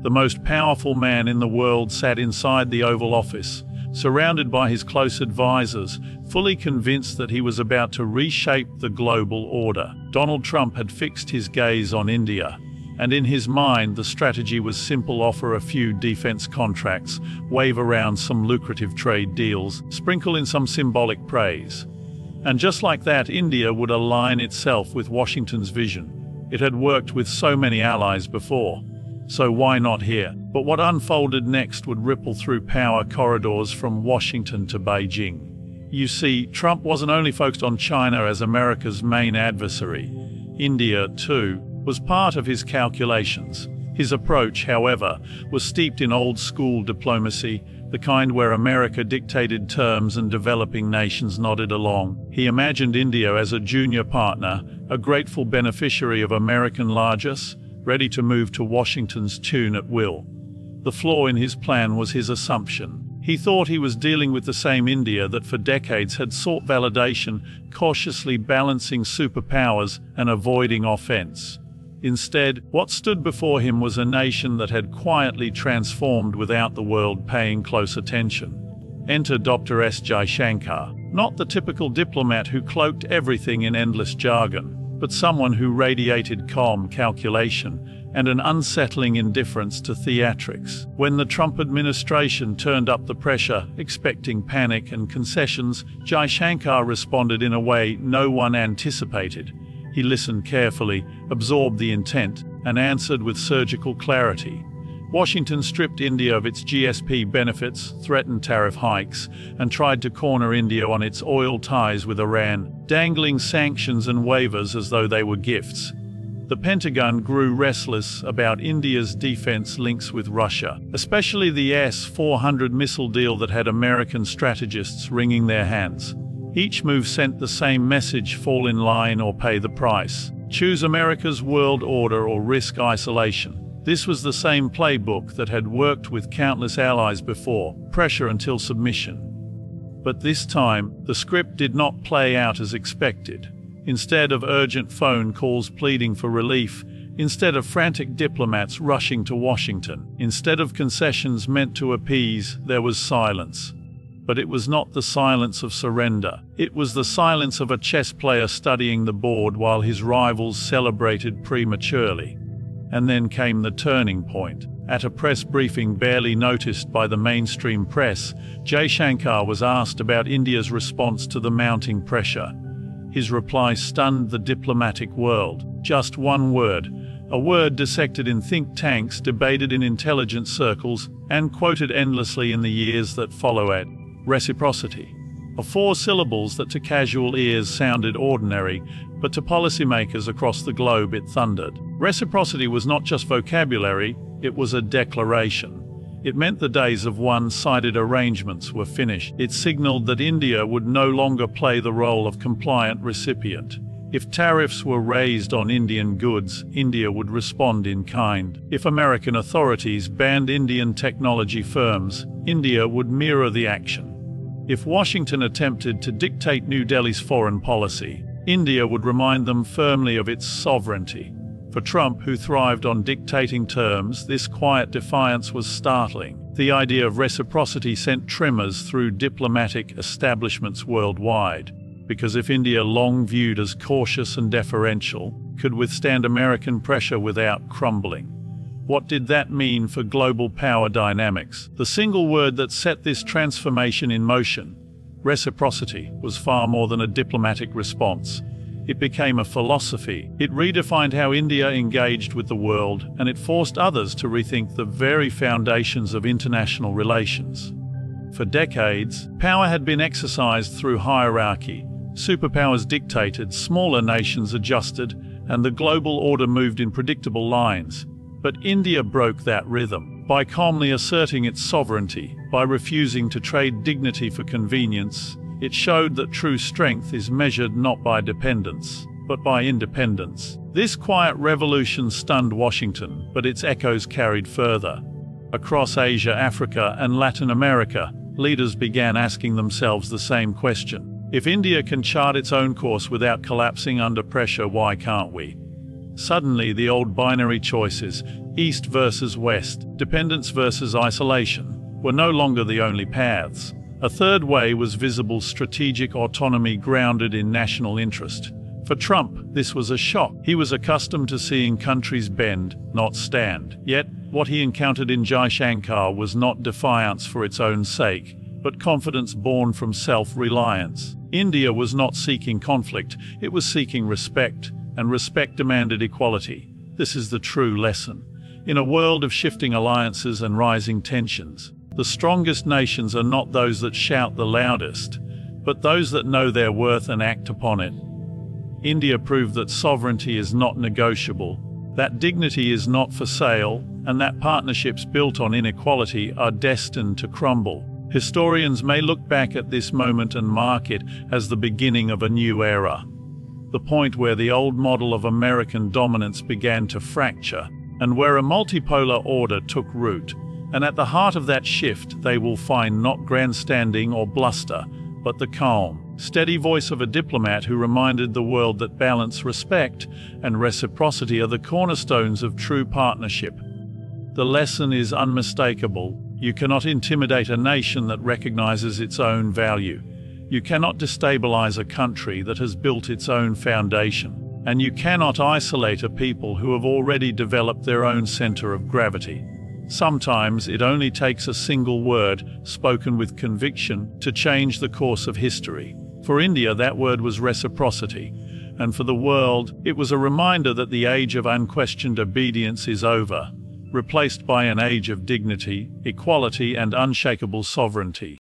The most powerful man in the world sat inside the Oval Office, surrounded by his close advisors, fully convinced that he was about to reshape the global order. Donald Trump had fixed his gaze on India, and in his mind the strategy was simple: offer a few defense contracts, wave around some lucrative trade deals, sprinkle in some symbolic praise. And just like that, India would align itself with Washington's vision. It had worked with so many allies before, so why not here? But what unfolded next would ripple through power corridors from Washington to Beijing. You see, Trump wasn't only focused on China as America's main adversary. India, too, was part of his calculations. His approach, however, was steeped in old-school diplomacy, the kind where America dictated terms and developing nations nodded along. He imagined India as a junior partner, a grateful beneficiary of American largesse, ready to move to Washington's tune at will. The flaw in his plan was his assumption. He thought he was dealing with the same India that for decades had sought validation, cautiously balancing superpowers and avoiding offense. Instead, what stood before him was a nation that had quietly transformed without the world paying close attention. Enter Dr. S. Jaishankar, not the typical diplomat who cloaked everything in endless jargon, but someone who radiated calm calculation and an unsettling indifference to theatrics. When the Trump administration turned up the pressure, expecting panic and concessions, Jaishankar responded in a way no one anticipated. He listened carefully, absorbed the intent, and answered with surgical clarity. Washington stripped India of its GSP benefits, threatened tariff hikes, and tried to corner India on its oil ties with Iran, dangling sanctions and waivers as though they were gifts. The Pentagon grew restless about India's defense links with Russia, especially the S-400 missile deal that had American strategists wringing their hands. Each move sent the same message: fall in line or pay the price. Choose America's world order or risk isolation. This was the same playbook that had worked with countless allies before: pressure until submission. But this time, the script did not play out as expected. Instead of urgent phone calls pleading for relief, instead of frantic diplomats rushing to Washington, instead of concessions meant to appease, there was silence. But it was not the silence of surrender. It was the silence of a chess player studying the board while his rivals celebrated prematurely. And then came the turning point. At a press briefing barely noticed by the mainstream press, Jaishankar was asked about India's response to the mounting pressure. His reply stunned the diplomatic world. Just one word, a word dissected in think tanks, debated in intelligence circles, and quoted endlessly in the years that followed: reciprocity. Of 4 syllables that to casual ears sounded ordinary, but to policymakers across the globe it thundered. Reciprocity was not just vocabulary, it was a declaration. It meant the days of one-sided arrangements were finished. It signaled that India would no longer play the role of compliant recipient. If tariffs were raised on Indian goods, India would respond in kind. If American authorities banned Indian technology firms, India would mirror the action. If Washington attempted to dictate New Delhi's foreign policy, India would remind them firmly of its sovereignty. For Trump, who thrived on dictating terms, this quiet defiance was startling. The idea of reciprocity sent tremors through diplomatic establishments worldwide, because if India, long viewed as cautious and deferential, could withstand American pressure without crumbling, what did that mean for global power dynamics? The single word that set this transformation in motion, reciprocity, was far more than a diplomatic response. It became a philosophy. It redefined how India engaged with the world, and it forced others to rethink the very foundations of international relations. For decades, power had been exercised through hierarchy. Superpowers dictated, smaller nations adjusted, and the global order moved in predictable lines. But India broke that rhythm. By calmly asserting its sovereignty, by refusing to trade dignity for convenience, it showed that true strength is measured not by dependence, but by independence. This quiet revolution stunned Washington, but its echoes carried further. Across Asia, Africa, and Latin America, leaders began asking themselves the same question. If India can chart its own course without collapsing under pressure, why can't we? Suddenly, the old binary choices, East versus West, dependence versus isolation, were no longer the only paths. A third way was visible strategic autonomy grounded in national interest. For Trump, this was a shock. He was accustomed to seeing countries bend, not stand. Yet, what he encountered in Jaishankar was not defiance for its own sake, but confidence born from self-reliance. India was not seeking conflict, it was seeking respect, and respect demanded equality. This is the true lesson. In a world of shifting alliances and rising tensions, the strongest nations are not those that shout the loudest, but those that know their worth and act upon it. India proved that sovereignty is not negotiable, that dignity is not for sale, and that partnerships built on inequality are destined to crumble. Historians may look back at this moment and mark it as the beginning of a new era, the point where the old model of American dominance began to fracture, and where a multipolar order took root. And at the heart of that shift, they will find not grandstanding or bluster, but the calm, steady voice of a diplomat who reminded the world that balance, respect, and reciprocity are the cornerstones of true partnership. The lesson is unmistakable. You cannot intimidate a nation that recognizes its own value. You cannot destabilize a country that has built its own foundation. And you cannot isolate a people who have already developed their own center of gravity. Sometimes it only takes a single word, spoken with conviction, to change the course of history. For India, that word was reciprocity, and for the world, it was a reminder that the age of unquestioned obedience is over, replaced by an age of dignity, equality, and unshakable sovereignty.